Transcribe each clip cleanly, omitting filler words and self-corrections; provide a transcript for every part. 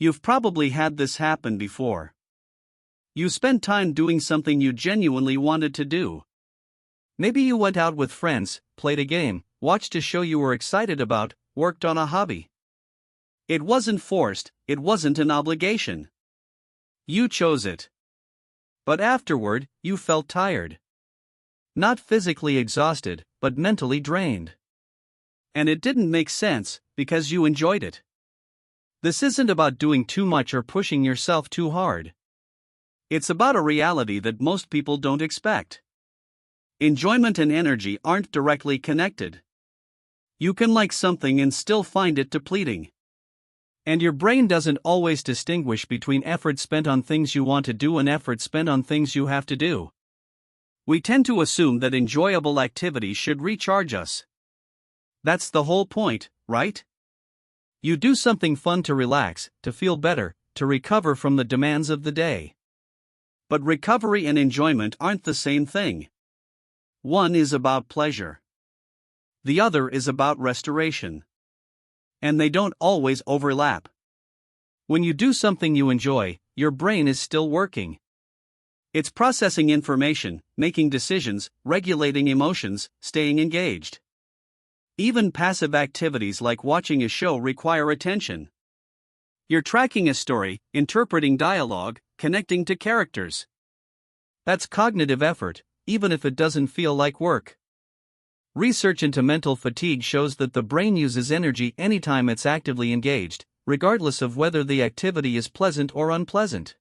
You've probably had this happen before. You spent time doing something you genuinely wanted to do. Maybe you went out with friends, played a game, watched a show you were excited about, worked on a hobby. It wasn't forced, it wasn't an obligation. You chose it. But afterward, you felt tired. Not physically exhausted, but mentally drained. And it didn't make sense, because you enjoyed it. This isn't about doing too much or pushing yourself too hard. It's about a reality that most people don't expect. Enjoyment and energy aren't directly connected. You can like something and still find it depleting. And your brain doesn't always distinguish between effort spent on things you want to do and effort spent on things you have to do. We tend to assume that enjoyable activities should recharge us. That's the whole point, right? You do something fun to relax, to feel better, to recover from the demands of the day. But recovery and enjoyment aren't the same thing. One is about pleasure. The other is about restoration. And they don't always overlap. When you do something you enjoy, your brain is still working. It's processing information, making decisions, regulating emotions, staying engaged. Even passive activities like watching a show require attention. You're tracking a story, interpreting dialogue, connecting to characters. That's cognitive effort, even if it doesn't feel like work. Research into mental fatigue shows that the brain uses energy anytime it's actively engaged, regardless of whether the activity is pleasant or unpleasant.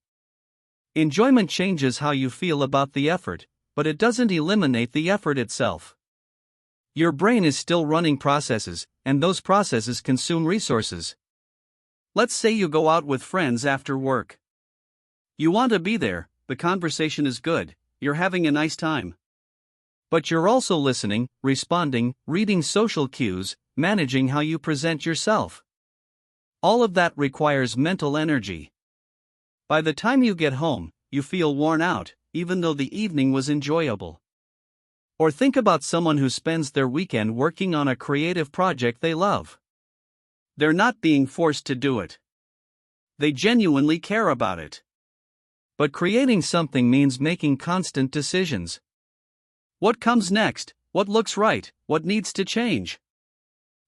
Enjoyment changes how you feel about the effort, but it doesn't eliminate the effort itself. Your brain is still running processes, and those processes consume resources. Let's say you go out with friends after work. You want to be there, the conversation is good, you're having a nice time. But you're also listening, responding, reading social cues, managing how you present yourself. All of that requires mental energy. By the time you get home, you feel worn out, even though the evening was enjoyable. Or think about someone who spends their weekend working on a creative project they love. They're not being forced to do it. They genuinely care about it. But creating something means making constant decisions. What comes next? What looks right? What needs to change?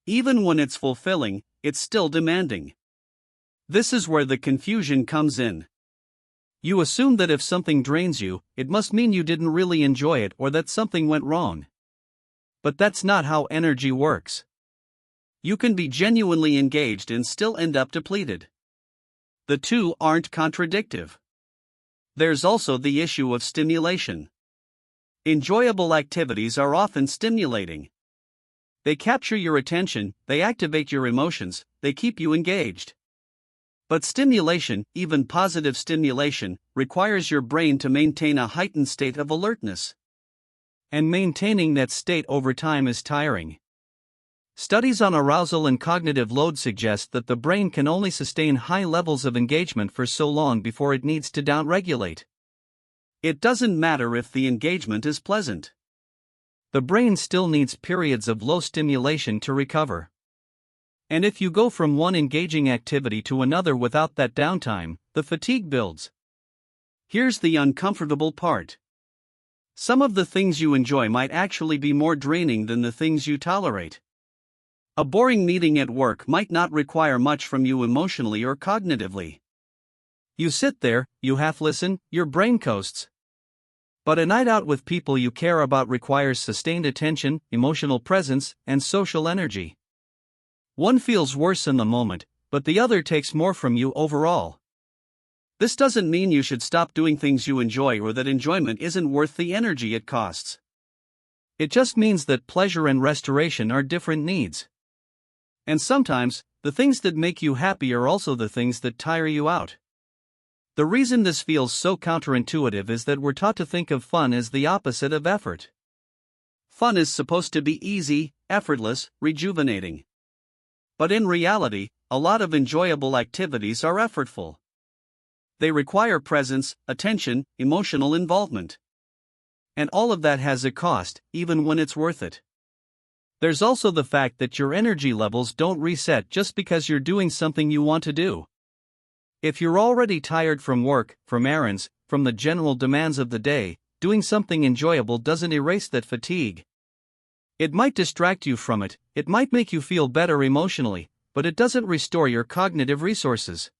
Even when it's fulfilling, it's still demanding. This is where the confusion comes in. You assume that if something drains you, it must mean you didn't really enjoy it or that something went wrong. But that's not how energy works. You can be genuinely engaged and still end up depleted. The two aren't contradictory. There's also the issue of stimulation. Enjoyable activities are often stimulating. They capture your attention, they activate your emotions, they keep you engaged. But stimulation, even positive stimulation, requires your brain to maintain a heightened state of alertness. And maintaining that state over time is tiring. Studies on arousal and cognitive load suggest that the brain can only sustain high levels of engagement for so long before it needs to downregulate. It doesn't matter if the engagement is pleasant. The brain still needs periods of low stimulation to recover. And if you go from one engaging activity to another without that downtime, the fatigue builds. Here's the uncomfortable part. Some of the things you enjoy might actually be more draining than the things you tolerate. A boring meeting at work might not require much from you emotionally or cognitively. You sit there, you half listen, your brain coasts. But a night out with people you care about requires sustained attention, emotional presence, and social energy. One feels worse in the moment, but the other takes more from you overall. This doesn't mean you should stop doing things you enjoy or that enjoyment isn't worth the energy it costs. It just means that pleasure and restoration are different needs. And sometimes, the things that make you happy are also the things that tire you out. The reason this feels so counterintuitive is that we're taught to think of fun as the opposite of effort. Fun is supposed to be easy, effortless, rejuvenating. But in reality, a lot of enjoyable activities are effortful. They require presence, attention, emotional involvement. And all of that has a cost, even when it's worth it. There's also the fact that your energy levels don't reset just because you're doing something you want to do. If you're already tired from work, from errands, from the general demands of the day, doing something enjoyable doesn't erase that fatigue. It might distract you from it, it might make you feel better emotionally, but it doesn't restore your cognitive resources.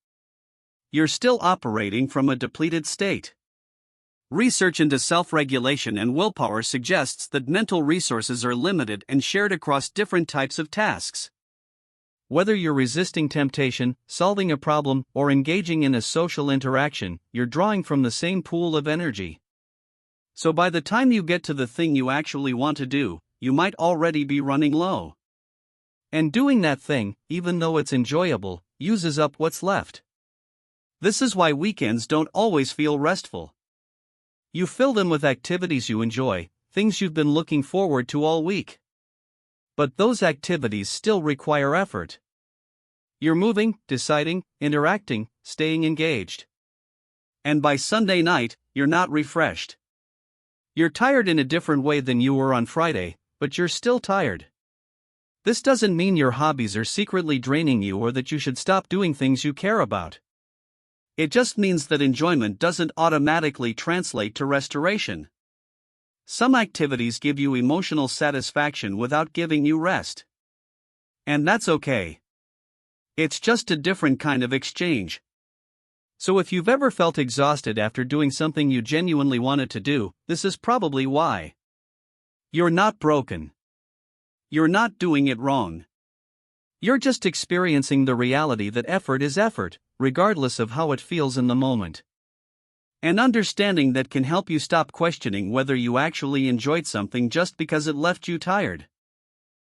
You're still operating from a depleted state. Research into self-regulation and willpower suggests that mental resources are limited and shared across different types of tasks. Whether you're resisting temptation, solving a problem, or engaging in a social interaction, you're drawing from the same pool of energy. So by the time you get to the thing you actually want to do, you might already be running low. And doing that thing, even though it's enjoyable, uses up what's left. This is why weekends don't always feel restful. You fill them with activities you enjoy, things you've been looking forward to all week. But those activities still require effort. You're moving, deciding, interacting, staying engaged. And by Sunday night, you're not refreshed. You're tired in a different way than you were on Friday, but you're still tired. This doesn't mean your hobbies are secretly draining you or that you should stop doing things you care about. It just means that enjoyment doesn't automatically translate to restoration. Some activities give you emotional satisfaction without giving you rest. And that's okay. It's just a different kind of exchange. So if you've ever felt exhausted after doing something you genuinely wanted to do, this is probably why. You're not broken. You're not doing it wrong. You're just experiencing the reality that effort is effort, regardless of how it feels in the moment. And understanding that can help you stop questioning whether you actually enjoyed something just because it left you tired.